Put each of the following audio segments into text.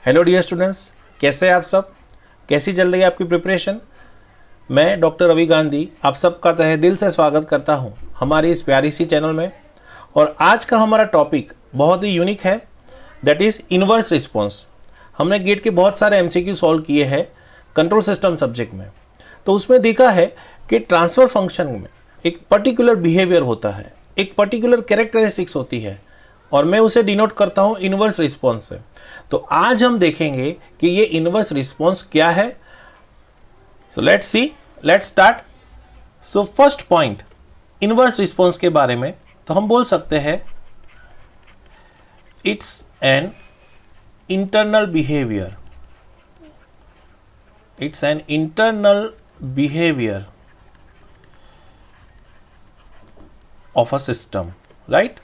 Hello dear students, कैसे हैं आप सब? कैसी चल रही है आपकी प्रिपरेशन? मैं डॉक्टर रवि गांधी आप सबका तहे दिल से स्वागत करता हूं हमारी इस प्यारी सी चैनल में। और आज का हमारा टॉपिक बहुत ही यूनिक है, दैट इज़ इन्वर्स रिस्पॉन्स। हमने गेट के बहुत सारे एमसीक्यू सॉल्व किए हैं कंट्रोल सिस्टम सब्जेक्ट में। तो उसमें देखा है कि ट्रांसफ़र फंक्शन में एक पर्टिकुलर बिहेवियर होता है, एक पर्टिकुलर कैरेक्टरिस्टिक्स होती है, और मैं उसे डिनोट करता हूँ इन्वर्स रिस्पॉन्स से। तो आज हम देखेंगे कि ये इन्वर्स रिस्पॉन्स क्या है। So let's see, let's start. So first point inverse response के बारे में, तो हम बोल सकते हैं it's an internal behaviour. It's an internal behaviour of a system, right.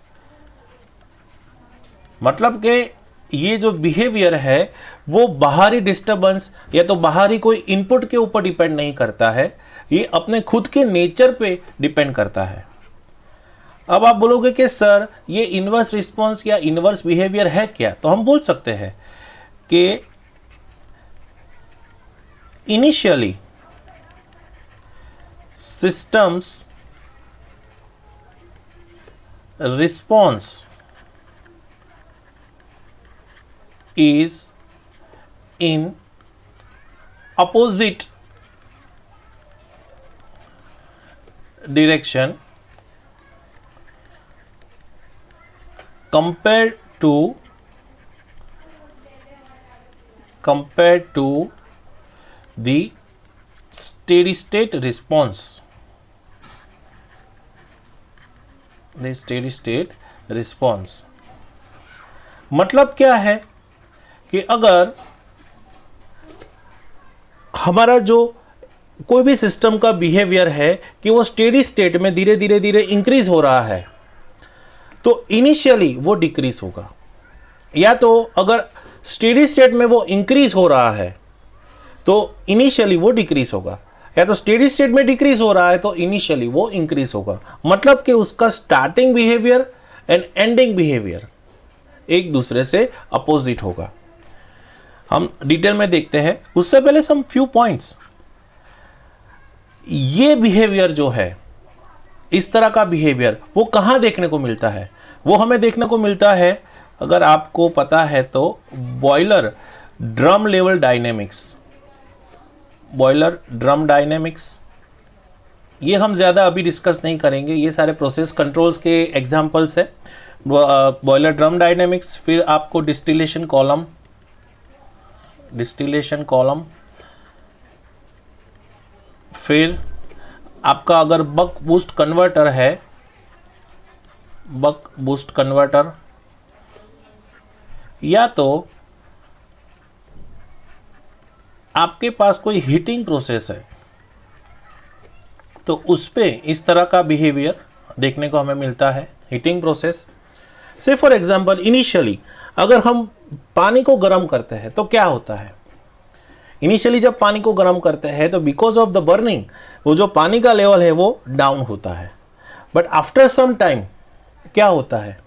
मतलब कि ये जो बिहेवियर है वो बाहरी डिस्टरबेंस या तो बाहरी कोई इनपुट के ऊपर डिपेंड नहीं करता है, ये अपने खुद के नेचर पे डिपेंड करता है। अब आप बोलोगे कि सर ये इन्वर्स रिस्पॉन्स या इन्वर्स बिहेवियर है क्या? तो हम बोल सकते हैं कि initially systems response is in opposite direction compared to the steady state response. The steady state response मतलब क्या है कि अगर हमारा जो कोई भी सिस्टम का बिहेवियर है कि वो स्टेडी स्टेट में धीरे धीरे इंक्रीज हो रहा है, तो इनिशियली वो डिक्रीज होगा। या तो अगर स्टेडी स्टेट में वो इंक्रीज हो रहा है तो इनिशियली वो डिक्रीज होगा, या तो स्टेडी स्टेट में डिक्रीज हो रहा है तो इनिशियली वो इंक्रीज होगा। मतलब कि उसका starting behaviour and ending behaviour एक दूसरे से अपोजिट होगा। हम डिटेल में देखते हैं, उससे पहले सम फ्यू पॉइंट्स। ये बिहेवियर जो है, इस तरह का बिहेवियर वो कहाँ देखने को मिलता है? वो हमें देखने को मिलता है, अगर आपको पता है तो, boiler drum level dynamics. Boiler drum dynamics ये हम ज़्यादा अभी डिस्कस नहीं करेंगे, ये सारे प्रोसेस कंट्रोल्स के एग्जाम्पल्स है। बॉयलर ड्रम डायनेमिक्स, फिर आपको डिस्टिलेशन कॉलम, फिर आपका अगर बक बूस्ट कन्वर्टर है, बक बूस्ट कन्वर्टर, या तो आपके पास कोई हीटिंग प्रोसेस है तो उस पे इस तरह का बिहेवियर देखने को हमें मिलता है, हीटिंग प्रोसेस से। फॉर एग्जांपल इनिशियली अगर हम पानी को गर्म करते हैं तो क्या होता है? इनिशियली जब पानी को गर्म करते हैं तो बिकॉज ऑफ द बर्निंग वो जो पानी का लेवल है वो डाउन होता है। बट आफ्टर सम टाइम क्या होता है?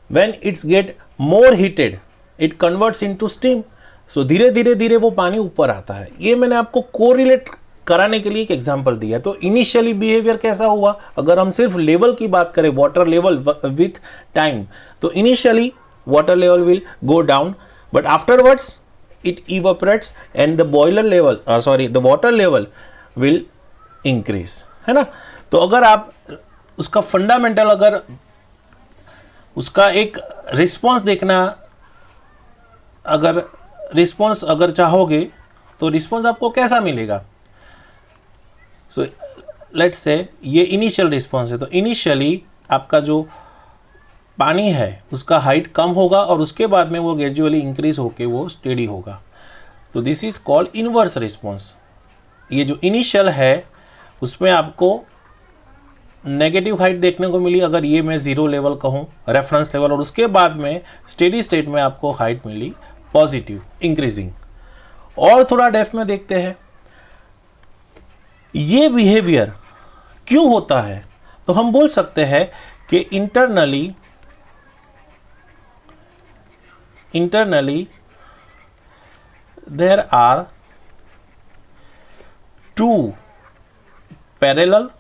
When it's get more heated it converts into steam. So धीरे धीरे वो पानी ऊपर आता है। ये मैंने आपको कोरिलेट कराने के लिए एक एग्जांपल दिया। तो इनिशियली बिहेवियर कैसा हुआ? अगर हम सिर्फ लेवल की बात करें, वाटर लेवल विथ टाइम, तो initially water level will go down, but afterwards it evaporates and the the water level will increase, है ना। तो अगर आप उसका फंडामेंटल, अगर उसका एक रिस्पॉन्स देखना, अगर चाहोगे तो रिस्पॉन्स आपको कैसा मिलेगा? सो लेट्स से ये इनिशियल रिस्पॉन्स है, तो इनिशियली आपका जो पानी है उसका हाइट कम होगा और उसके बाद में वो ग्रेजुअली इंक्रीज होके वो स्टेडी होगा। तो this is called inverse response. ये जो इनिशियल है उसमें आपको नेगेटिव हाइट देखने को मिली, अगर ये मैं ज़ीरो लेवल कहूँ, रेफरेंस लेवल, और उसके बाद में स्टेडी स्टेट में आपको हाइट मिली पॉजिटिव इंक्रीजिंग। और थोड़ा डेप्थ में देखते हैं ये बिहेवियर क्यों होता है। तो हम बोल सकते हैं कि internally there are two parallel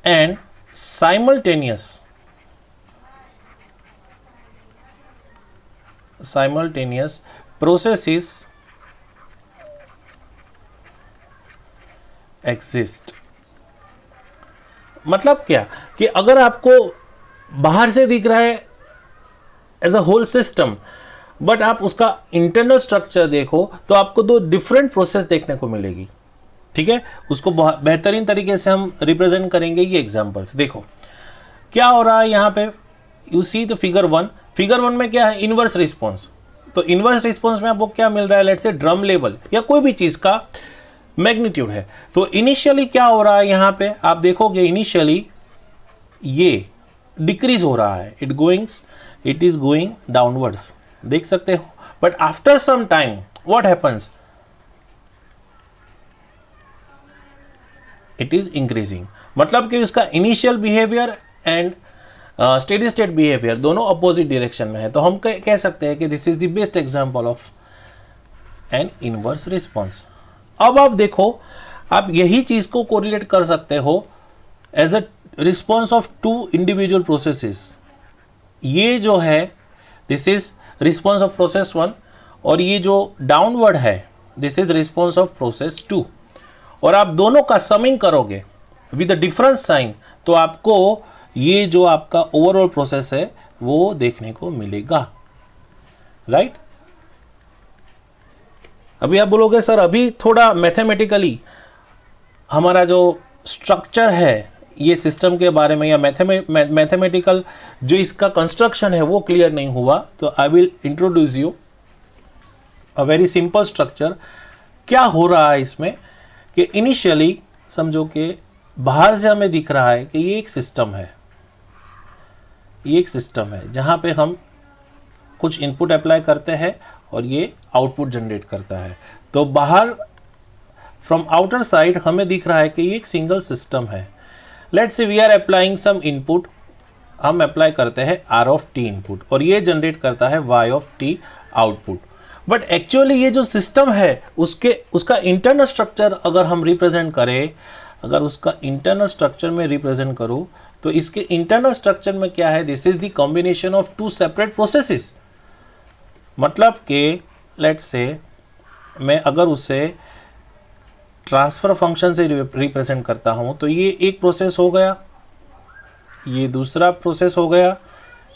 and simultaneous processes exist। मतलब क्या कि अगर आपको बाहर से दिख रहा है as a whole system, but आप उसका इंटरनल स्ट्रक्चर देखो तो आपको दो डिफरेंट प्रोसेस देखने को मिलेगी। ठीक है, उसको बेहतरीन तरीके से हम रिप्रेजेंट करेंगे ये एग्जांपल से। देखो क्या हो रहा है यहाँ पे, you see the figure 1। Figure 1 में क्या है, इनवर्स रिस्पॉन्स। तो इनवर्स रिस्पॉन्स में आपको क्या मिल रहा है, लेट्स से ड्रम लेवल या कोई भी चीज़ का मैग्नीट्यूड है। तो इनिशियली क्या हो रहा है यहाँ पे, आप देखोगे इनिशियली ये डिक्रीज हो रहा है, इट इज गोइंग डाउनवर्ड्स, देख सकते हो। But after some time what happens, it is increasing. मतलब कि उसका initial behaviour and steady state behaviour दोनों अपोजिट डायरेक्शन में है। तो हम कह सकते हैं कि this is the best example of an inverse response. अब आप देखो, आप यही चीज को कोरिलेट कर सकते हो as a response of two individual processes. ये जो है this is response of process 1 और ये जो डाउनवर्ड है this is response of process 2। और आप दोनों का समिंग करोगे विद अ डिफरेंस साइन तो आपको ये जो आपका ओवरऑल प्रोसेस है वो देखने को मिलेगा, राइट। अभी आप बोलोगे सर अभी थोड़ा मैथमेटिकली हमारा जो स्ट्रक्चर है ये सिस्टम के बारे में या मैथमेटिकल जो इसका कंस्ट्रक्शन है वो क्लियर नहीं हुआ। तो I will introduce you a very simple structure. क्या हो रहा है इसमें कि इनिशियली समझो कि बाहर से हमें दिख रहा है कि ये एक सिस्टम है, ये एक सिस्टम है जहाँ पे हम कुछ इनपुट अप्लाई करते हैं और ये आउटपुट जनरेट करता है। तो बाहर फ्रॉम आउटर साइड हमें दिख रहा है कि ये एक सिंगल सिस्टम है। Let's say we are applying some input, हम अप्लाई करते हैं आर ऑफ टी इनपुट और ये जनरेट करता है Y of T output. But actually ये जो सिस्टम है उसका इंटरनल स्ट्रक्चर अगर हम रिप्रेजेंट करें, अगर उसका इंटरनल स्ट्रक्चर में रिप्रेजेंट करूँ तो इसके इंटरनल स्ट्रक्चर में क्या है, this is the combination of two separate processes. मतलब कि लेट्स से मैं अगर उसे ट्रांसफर फंक्शन से रिप्रेजेंट करता हूँ तो ये एक प्रोसेस हो गया, ये दूसरा प्रोसेस हो गया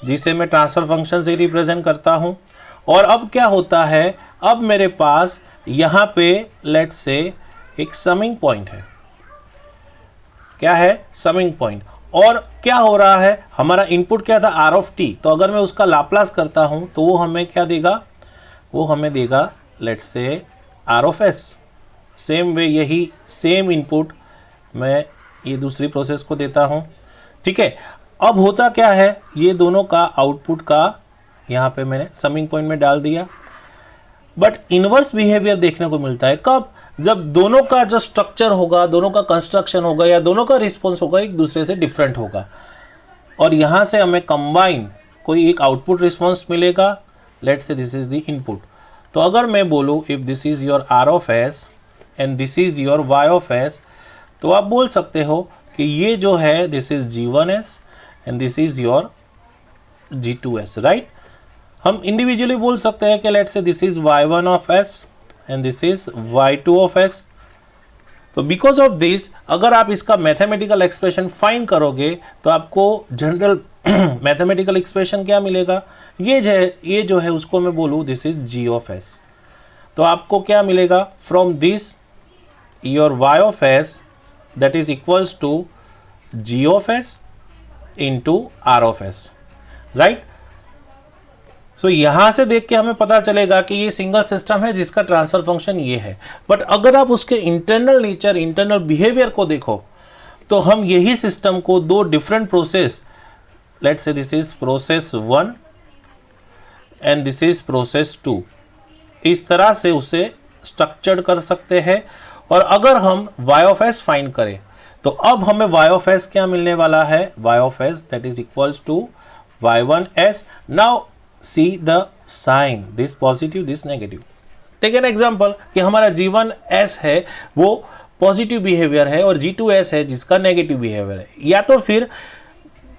जिसे मैं ट्रांसफर फंक्शन से रिप्रेजेंट करता हूँ। और अब क्या होता है, अब मेरे पास यहाँ पे लेट्स से एक समिंग पॉइंट है। क्या है, समिंग पॉइंट। और क्या हो रहा है, हमारा इनपुट क्या था, आर ऑफ टी। तो अगर मैं उसका लाप्लास करता हूँ तो वो हमें क्या देगा, वो हमें देगा let's say R of S. Same way यही सेम इनपुट मैं ये दूसरी प्रोसेस को देता हूँ। ठीक है, अब होता क्या है, ये दोनों का आउटपुट का यहाँ पे मैंने समिंग पॉइंट में डाल दिया। बट इनवर्स बिहेवियर देखने को मिलता है कब, जब दोनों का जो स्ट्रक्चर होगा, दोनों का कंस्ट्रक्शन होगा या दोनों का रिस्पॉन्स होगा एक दूसरे से डिफरेंट होगा और यहाँ से हमें कंबाइन कोई एक आउटपुट रिस्पॉन्स मिलेगा। Let's say this is the input. तो अगर मैं बोलूँ if this is your R of S and this is your Y of S, तो आप बोल सकते हो कि ये जो है this is G1s and this is your G2s, right. हम इंडिविजुअली बोल सकते हैं कि let's say this is Y1 of S and this is Y2 of S। तो बिकॉज ऑफ दिस अगर आप इसका मैथमेटिकल एक्सप्रेशन फाइंड करोगे तो आपको जनरल मैथमेटिकल एक्सप्रेशन क्या मिलेगा, ये जो है उसको मैं बोलूँ this is G of S। तो आपको क्या मिलेगा, from this your Y of S that is equals to G of S into R of S, right. So यहाँ से देख के हमें पता चलेगा कि ये सिंगल सिस्टम है जिसका ट्रांसफर फंक्शन ये है। बट अगर आप उसके इंटरनल नेचर, इंटरनल बिहेवियर को देखो तो हम यही सिस्टम को दो different process, let's say this is process 1 and this is process 2, इस तरह से उसे स्ट्रक्चर्ड कर सकते हैं। और अगर हम y ऑफ s फाइंड करें तो अब हमें y ऑफ s क्या मिलने वाला है, y of s that is equals to y1s। Now see the sign, this positive this negative. Take an example कि हमारा G1S है वो पॉजिटिव बिहेवियर है और G2S है जिसका नेगेटिव बिहेवियर है, या तो फिर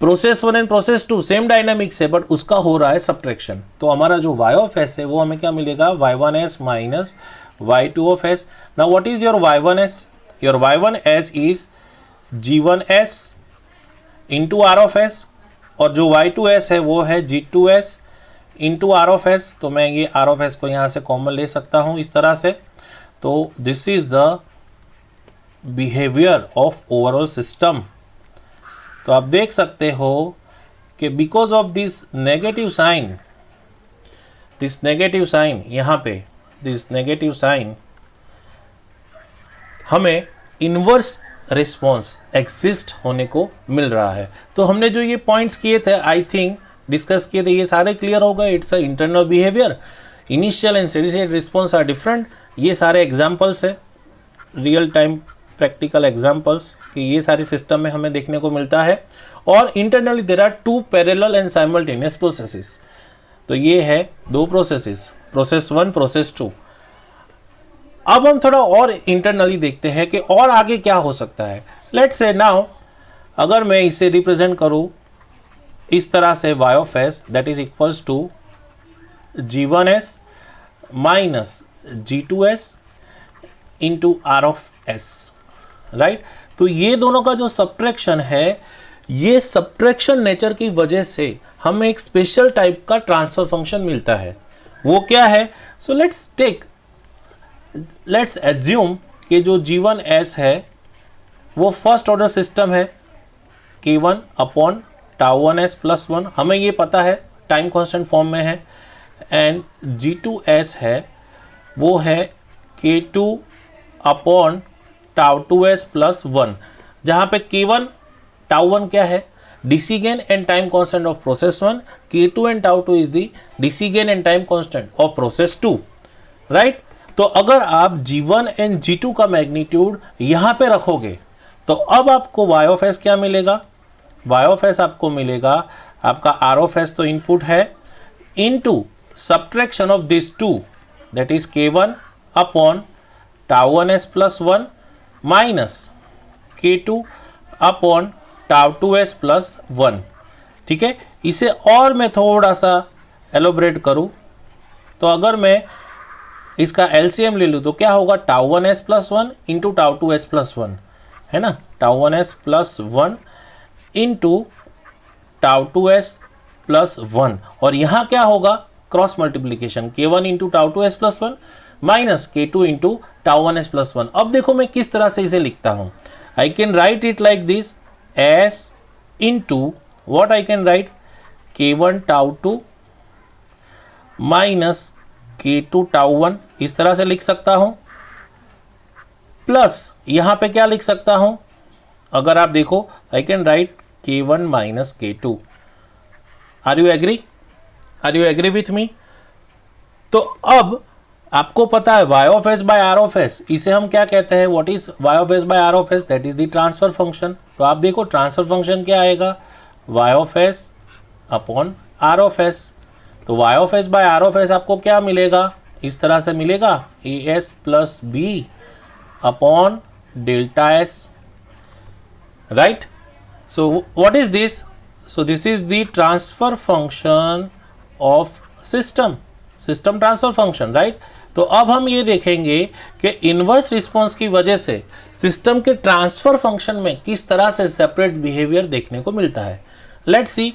process 1 and process 2 same dynamics है बट उसका हो रहा है सब्ट्रैक्शन, तो हमारा जो y ऑफ s है वो हमें क्या मिलेगा, y1s minus y2 of s। Now what is your y1s, your y1s is G1s into R of s, और जो y2s है वो है G2s into R of s। तो मैं ये आर ऑफ s को यहाँ से कॉमन ले सकता हूँ इस तरह से। तो this is the behaviour of overall system. तो आप देख सकते हो कि because of this negative sign यहाँ पे दिस नेगेटिव साइन हमें इन्वर्स रिस्पॉन्स एग्जिस्ट होने को मिल रहा है। तो हमने जो ये पॉइंट्स किए थे, आई थिंक डिस्कस किए थे, ये सारे क्लियर हो गए। It's a internal behaviour, initial and steady state response are different. ये सारे एग्जाम्पल्स है, रियल टाइम प्रैक्टिकल एग्जाम्पल्स कि ये सारी सिस्टम में हमें देखने को मिलता है। और internally there are 2 parallel and simultaneous processes. तो ये है 2 प्रोसेसेस, प्रोसेस 1 प्रोसेस 2। अब हम थोड़ा और इंटरनली देखते हैं कि और आगे क्या हो सकता है। लेट्स से नाउ अगर मैं इसे रिप्रेजेंट करूं इस तरह से, y of s that is equals to G1s minus G2s into R of s, right. तो ये दोनों का जो सब्ट्रैक्शन है, ये सब्ट्रैक्शन नेचर की वजह से हमें एक स्पेशल टाइप का ट्रांसफर फंक्शन मिलता है। वो क्या है? सो लेट्स एज्यूम कि जो G1s है वो फर्स्ट ऑर्डर सिस्टम है, K1 अपॉन τ1s प्लस 1, हमें ये पता है टाइम कांस्टेंट फॉर्म में है। एंड G2s है वो है K2 अपॉन τ2s प्लस 1, जहाँ पे K1 τ1 क्या है, DC gain and time constant of process 1, K2 and τ2 is the DC gain and time constant of process 2, right? तो अगर आप G1 and G2 का मैग्नीट्यूड यहाँ पे रखोगे तो अब आपको y ऑफ s क्या मिलेगा? y ऑफ s आपको मिलेगा, आपका r ऑफ s तो इनपुट है, into subtraction of this 2 that is K1 upon τ1s plus 1 minus K2 upon τ2s plus 1। ठीक है, इसे और मैं थोड़ा सा एलोबरेट करूं तो अगर मैं इसका एलसीएम ले लूँ तो क्या होगा, τ1s plus 1 into τ2s plus 1, है ना, τ1s plus 1 into τ2s plus 1, और यहाँ क्या होगा, cross multiplication K1 into τ2s plus 1 minus K2 into τ1s plus 1। अब देखो मैं किस तरह से इसे लिखता हूँ, I can write it like this S into what I can write, K1 τ2 minus K2 τ1, इस तरह से लिख सकता हूं, प्लस यहां पे क्या लिख सकता हूं, अगर आप देखो I can write K1 minus K2। Are you agree with me? तो अब आपको पता है y of s by r of s, इसे हम क्या कहते हैं, what is y of s by r of s, that is the transfer function. तो आप देखो ट्रांसफर फंक्शन क्या आएगा, y of s upon r of s। तो y of s by r of s आपको क्या मिलेगा, इस तरह से मिलेगा, as plus B upon delta s, right. So what is this, so this is the transfer function of system transfer function, right. तो अब हम ये देखेंगे कि इनवर्स रिस्पॉन्स की वजह से सिस्टम के ट्रांसफर फंक्शन में किस तरह से सेपरेट बिहेवियर देखने को मिलता है। लेट्स सी,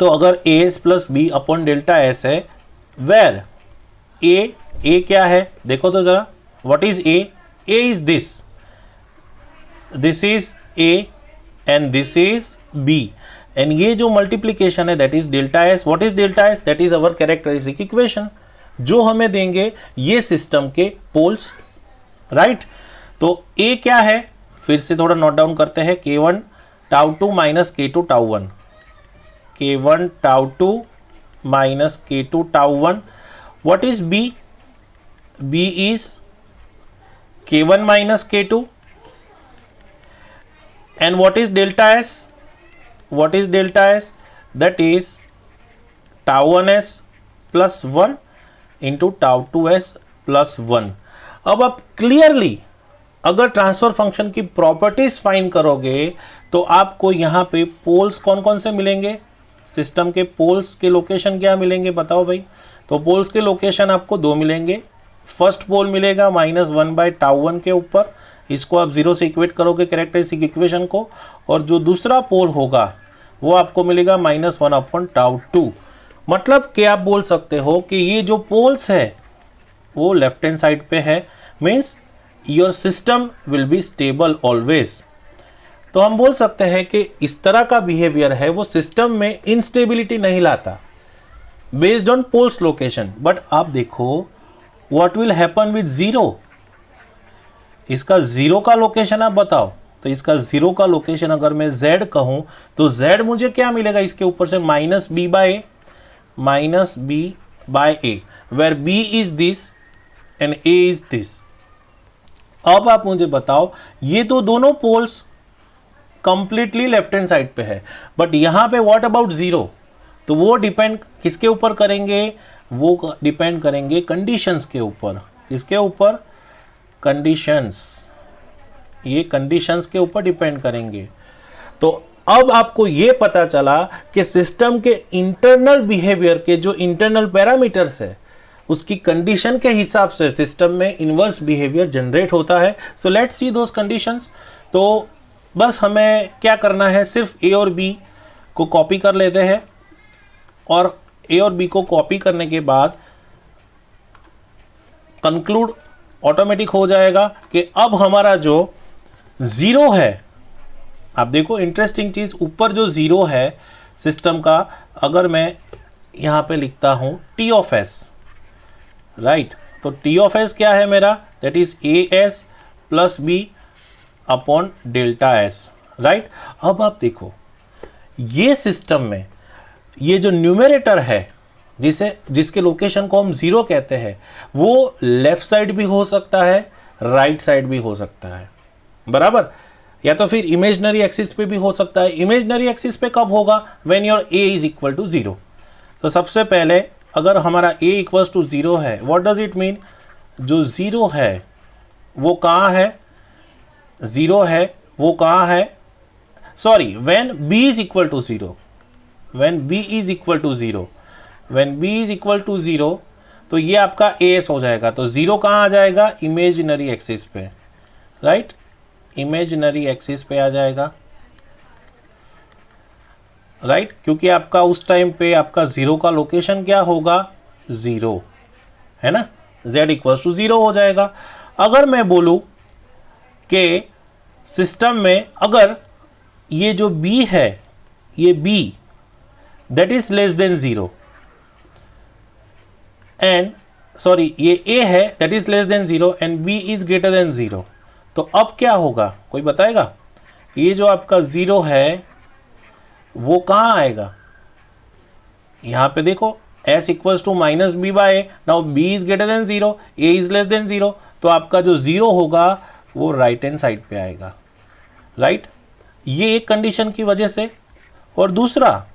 तो अगर as plus B upon delta S है, वेर a क्या है, देखो तो जरा, what is a is this is a and this is b, and ये जो मल्टीप्लीकेशन है that is delta S. What is delta S, that is our characteristic equation जो हमें देंगे ये सिस्टम के पोल्स, राइट। तो a क्या है, फिर से थोड़ा नोट डाउन करते हैं, K1 τ2 minus K2 τ1, K1 τ2 minus K2 τ1। What is b, b is K1 minus K2, and what is delta s, that is τ1s plus 1 into τ2s plus 1। अब आप क्लियरली अगर ट्रांसफर फंक्शन की properties find करोगे तो आपको यहाँ पे poles कौन कौन से मिलेंगे, सिस्टम के पोल्स के लोकेशन क्या मिलेंगे बताओ भाई। तो पोल्स के लोकेशन आपको दो मिलेंगे। फर्स्ट पोल मिलेगा -1/τ1 के ऊपर, इसको आप 0 से इक्वेट करोगे कैरेक्टरिस्टिक इक्वेशन को, और जो दूसरा पोल होगा वो आपको मिलेगा -1/τ2। मतलब कि आप बोल सकते हो कि ये जो पोल्स है वो लेफ्ट हैंड साइड पे है, means your system will be stable always. तो हम बोल सकते हैं कि इस तरह का बिहेवियर है वो सिस्टम में इंस्टेबिलिटी नहीं लाता based on poles location. But आप देखो what will happen with zero, इसका जीरो का लोकेशन आप बताओ। तो इसका जीरो का लोकेशन अगर मैं z कहूं तो z मुझे क्या मिलेगा इसके ऊपर से -b/a, where b is this and a is this. अब आप मुझे बताओ ये तो दोनों poles completely left hand side पे है, बट यहां पे व्हाट अबाउट जीरो, तो वो डिपेंड किसके ऊपर करेंगे, वो डिपेंड करेंगे कंडीशंस के ऊपर। किसके ऊपर, कंडीशंस, ये कंडीशंस के ऊपर डिपेंड करेंगे। तो अब आपको ये पता चला कि सिस्टम के इंटरनल बिहेवियर के जो इंटरनल पैरामीटर्स है उसकी कंडीशन के हिसाब से सिस्टम में इन्वर्स बिहेवियर जनरेट होता है। So let's see those conditions. तो बस हमें क्या करना है, सिर्फ ए और बी को कॉपी कर लेते हैं, और ए और बी को कॉपी करने के बाद कंक्लूड ऑटोमेटिक हो जाएगा कि अब हमारा जो ज़ीरो है, आप देखो इंटरेस्टिंग चीज़, ऊपर जो ज़ीरो है सिस्टम का, अगर मैं यहाँ पे लिखता हूँ टी ऑफ एस, राइट, तो टी ऑफ एस क्या है मेरा, that is a s plus B upon delta s, right. अब आप देखो ये सिस्टम में ये जो न्यूमरेटर है जिसके लोकेशन को हम ज़ीरो कहते हैं, वो लेफ्ट साइड भी हो सकता है, राइट साइड भी हो सकता है, बराबर, या तो फिर इमेजनरी एक्सिस पे भी हो सकता है। इमेजनरी एक्सिस पे कब होगा, when your a is equal to zero. तो सबसे पहले अगर हमारा ए इक्वल्स टू ज़ीरो है, व्हाट डज इट मीन, जो ज़ीरो है वो कहाँ है, ज़ीरो है वो कहाँ है, sorry, when b is equal to zero, when b is equal to zero, when b is equal to zero, तो ये आपका ए एस हो जाएगा। तो ज़ीरो कहाँ आ जाएगा, इमेजिनरी एक्सिस पे, राइट, इमेजिनरी एक्सिस पे आ जाएगा, राइट, क्योंकि आपका उस टाइम पे आपका ज़ीरो का लोकेशन क्या होगा, ज़ीरो, है ना, z इक्वल्स टू ज़ीरो हो जाएगा। अगर मैं बोलूँ कि सिस्टम में अगर ये जो b है, ये b that is less than zero, and sorry ये a है that is less than zero and b is greater than zero, तो अब क्या होगा, कोई बताएगा, ये जो आपका ज़ीरो है वो कहाँ आएगा, यहाँ पे देखो s equals to -b/a, now b is greater than zero, a is less than zero, तो आपका जो ज़ीरो होगा वो राइट हैंड साइड पे आएगा, राइट, ये एक कंडीशन की वजह से। और दूसरा,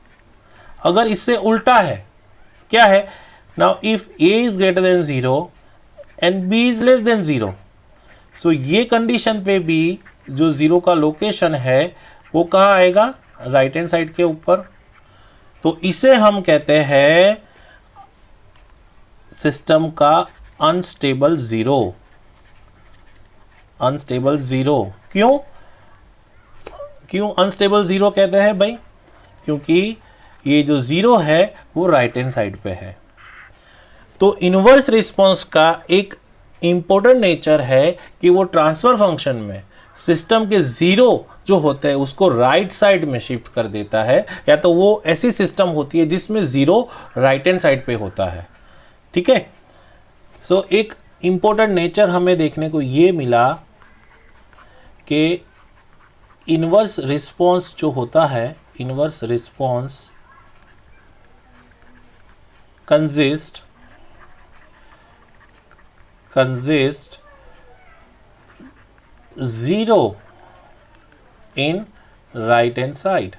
अगर इससे उल्टा है, क्या है, now if a is greater than zero and b is less than zero, so ये कंडीशन पे भी जो ज़ीरो का लोकेशन है वो कहाँ आएगा, राइट हैंड साइड के ऊपर। तो इसे हम कहते हैं सिस्टम का अनस्टेबल ज़ीरो, अनस्टेबल ज़ीरो। क्यों अनस्टेबल ज़ीरो कहते हैं भाई, क्योंकि ये जो ज़ीरो है वो राइट हैंड साइड पे है। तो इन्वर्स रिस्पॉन्स का एक इम्पोर्टेंट नेचर है कि वो ट्रांसफर फंक्शन में सिस्टम के ज़ीरो जो होते हैं उसको राइट साइड में शिफ्ट कर देता है, या तो वो ऐसी सिस्टम होती है जिसमें ज़ीरो राइट हैंड साइड पे होता है, ठीक है। सो एक इम्पोर्टेंट नेचर हमें देखने को ये मिला कि इन्वर्स रिस्पॉन्स जो होता है, inverse response consist zero in right hand side,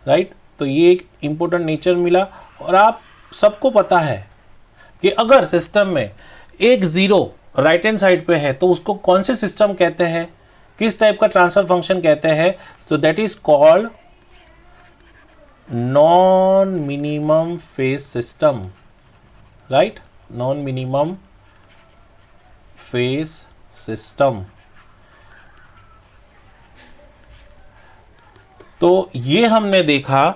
right. तो ये एक इम्पोर्टेंट नेचर मिला। और आप सबको पता है कि अगर सिस्टम में एक ज़ीरो राइट हैंड साइड पे है तो उसको कौन से सिस्टम कहते हैं, किस टाइप का ट्रांसफर फंक्शन कहते हैं? So that is called non minimum phase system, right, non minimum phase system. तो ये हमने देखा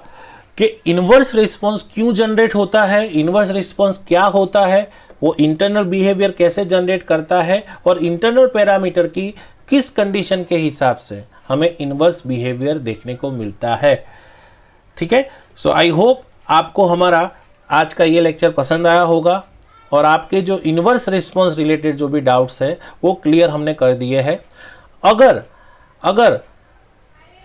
कि इन्वर्स रिस्पॉन्स क्यों जनरेट होता है, इन्वर्स रिस्पॉन्स क्या होता है, वो इंटरनल बिहेवियर कैसे जनरेट करता है, और इंटरनल पैरामीटर की किस कंडीशन के हिसाब से हमें इन्वर्स बिहेवियर देखने को मिलता है। ठीक है, सो आई होप आपको हमारा आज का ये लेक्चर पसंद आया होगा और आपके जो इन्वर्स रिस्पॉन्स रिलेटेड जो भी डाउट्स है वो क्लियर हमने कर दिए हैं। अगर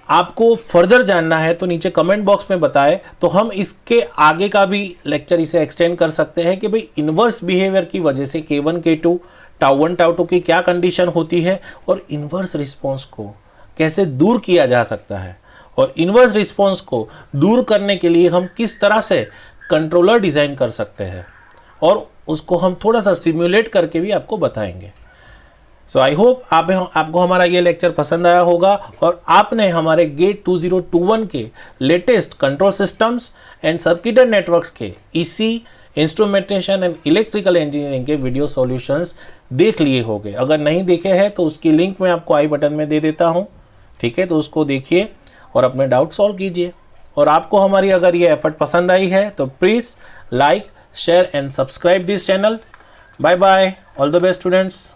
आपको फर्दर जानना है तो नीचे कमेंट बॉक्स में बताएं, तो हम इसके आगे का भी लेक्चर इसे एक्सटेंड कर सकते हैं कि भाई इन्वर्स बिहेवियर की वजह से K1 K2 टाउ1 टाउ2 की क्या कंडीशन होती है और इन्वर्स रिस्पॉन्स को कैसे दूर किया जा सकता है, और इन्वर्स रिस्पॉन्स को दूर करने के लिए हम किस तरह से कंट्रोलर डिज़ाइन कर सकते हैं, और उसको हम थोड़ा सा सिम्युलेट करके भी आपको बताएंगे। सो आई होप आपको हमारा ये लेक्चर पसंद आया होगा और आपने हमारे गेट 2021 के latest control systems and circuit and networks के EC, instrumentation and electrical engineering के वीडियो सॉल्यूशंस देख लिए होंगे। अगर नहीं देखे हैं तो उसकी लिंक मैं आपको आई बटन में दे देता हूँ, ठीक है, तो उसको देखिए और अपने डाउट सॉल्व कीजिए। और आपको हमारी अगर ये एफर्ट पसंद आई है तो please like, share and subscribe this channel. Bye bye, all the best students.